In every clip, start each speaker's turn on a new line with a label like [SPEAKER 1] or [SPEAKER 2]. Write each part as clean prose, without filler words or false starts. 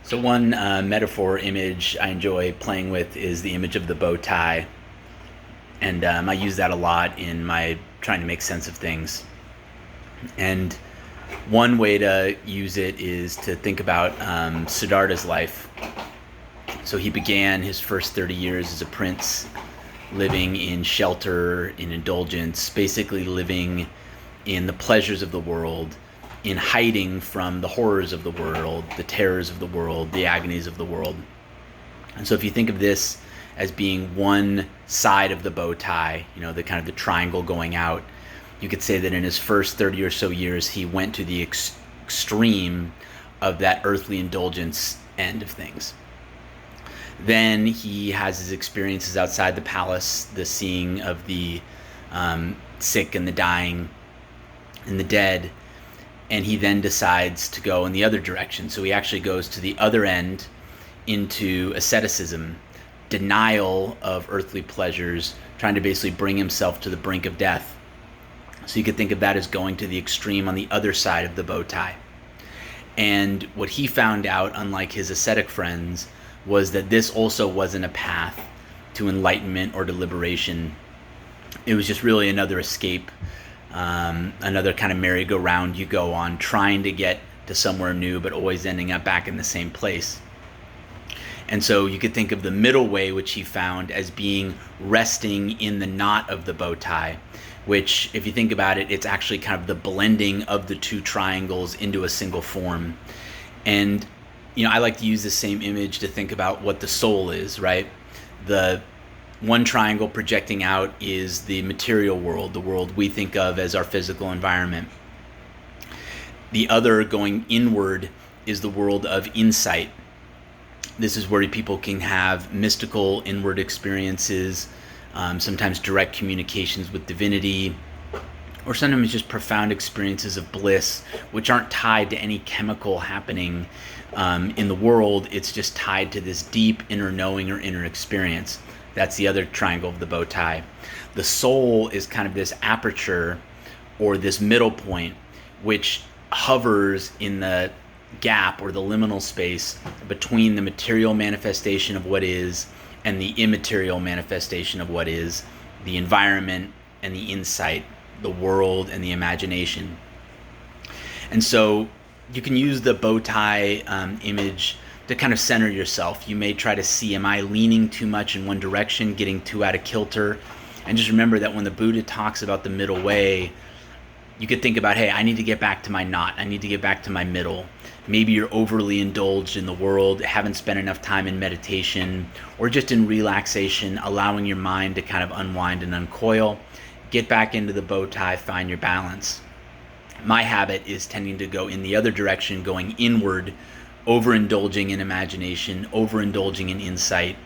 [SPEAKER 1] So one metaphor image I enjoy playing with is the image of the bow tie, and I use that a lot in my trying to make sense of things. And one way to use it is to think about Siddharta's life. So he began his first 30 years as a prince, living in shelter, in indulgence, basically living in the pleasures of the world, in hiding from the horrors of the world, the terrors of the world, the agonies of the world. And so if you think of this as being one side of the bow tie, the kind of the triangle going out, you could say that in his first 30 or so years, he went to the extreme of that earthly indulgence end of things. Then he has his experiences outside the palace, the seeing of the sick and the dying and the dead, and he then decides to go in the other direction. So he actually goes to the other end into asceticism, denial of earthly pleasures, trying to basically bring himself to the brink of death. So you could think of that as going to the extreme on the other side of the bow tie. And what he found out, unlike his ascetic friends, was that this also wasn't a path to enlightenment or to liberation. It was just really another escape, another kind of merry-go-round you go on, trying to get to somewhere new, but always ending up back in the same place. And so you could think of the middle way, which he found, as being resting in the knot of the bow tie, which, if you think about it, it's actually kind of the blending of the two triangles into a single form. And, I like to use the same image to think about what the soul is, right? The one triangle projecting out is the material world, the world we think of as our physical environment. The other, going inward, is the world of insight. This is where people can have mystical inward experiences, sometimes direct communications with divinity, or sometimes just profound experiences of bliss, which aren't tied to any chemical happening in the world. It's just tied to this deep inner knowing or inner experience. That's the other triangle of the bow tie. The soul is kind of this aperture or this middle point, which hovers in the gap or the liminal space between the material manifestation of what is and the immaterial manifestation of what is, the environment and the insight, the world and the imagination. And so you can use the bow tie image to kind of center yourself. You may try to see, am I leaning too much in one direction, getting too out of kilter? And just remember that when the Buddha talks about the middle way, you could think about, hey, I need to get back to my knot. I need to get back to my middle. Maybe you're overly indulged in the world, haven't spent enough time in meditation, or just in relaxation, allowing your mind to kind of unwind and uncoil. Get back into the bow tie, find your balance. My habit is tending to go in the other direction, going inward, overindulging in imagination, overindulging in insight,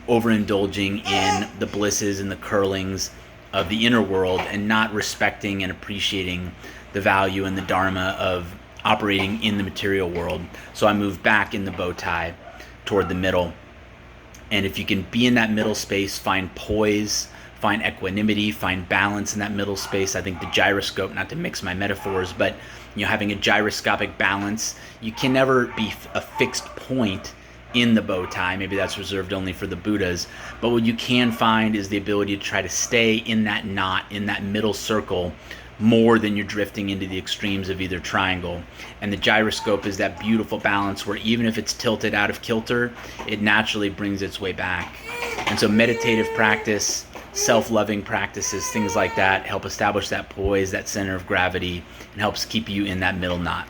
[SPEAKER 1] overindulging in the blisses and the curlings of the inner world, and not respecting and appreciating the value and the dharma of operating in the material world. So I move back in the bow tie toward the middle. And if you can be in that middle space, find poise, find equanimity, find balance in that middle space. I think the gyroscope, not to mix my metaphors, but having a gyroscopic balance, you can never be a fixed point in the bow tie. Maybe that's reserved only for the Buddhas. But what you can find is the ability to try to stay in that knot, in that middle circle, more than you're drifting into the extremes of either triangle. And the gyroscope is that beautiful balance where even if it's tilted out of kilter, it naturally brings its way back. And so meditative practice, self-loving practices, things like that help establish that poise, that center of gravity, and helps keep you in that middle knot.